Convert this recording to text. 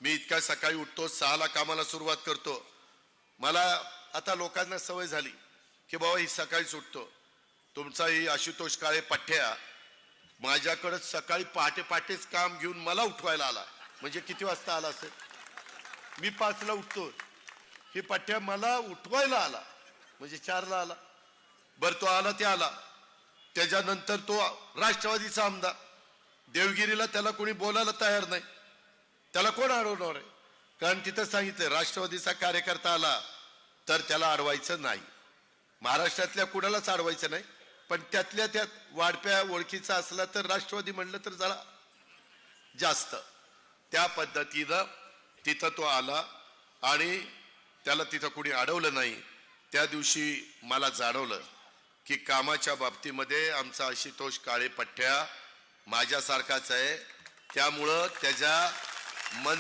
मी इतक्या सकाळी उठतो, 6ला कामाला सुरुवात करतो. मला आता लोकांना सवय झाली की बाबा ही सकाळीच उठतो. तुमचा ही आशुतोष काळे पठ्ठ्या माझ्याकडे सकाळी पहाटे पहाटेच काम घेऊन मला उठवायला आला. म्हणजे किती वाजता आला असेल? मी 5ला उठतो, ही पठ्ठ्या मला उठवायला आला म्हणजे 4ला आला. बरं तो आला ते आला. त्याच्यानंतर तो राष्ट्रवादीचा आमदार, देवगिरीला त्याला कोणी बोलायला तयार नाही. त्याला कोण अडवणार आहे? कारण तिथं सांगितलं राष्ट्रवादीचा कार्यकर्ता आला तर त्याला अडवायचं नाही. महाराष्ट्रातल्या कुणालाच अडवायचं नाही, पण त्यातल्या त्यात वाढप्या ओळखीचा असला तर राष्ट्रवादी म्हणलं तर जरा जास्त. त्या पद्धतीनं तिथं तो आला आणि त्याला तिथं कोणी अडवलं नाही. त्या दिवशी मला जाणवलं की कामाच्या बाबतीमध्ये आमचा आशुतोष काळे पठ्ठ्या माझ्यासारखाच आहे. त्यामुळं त्याच्या मन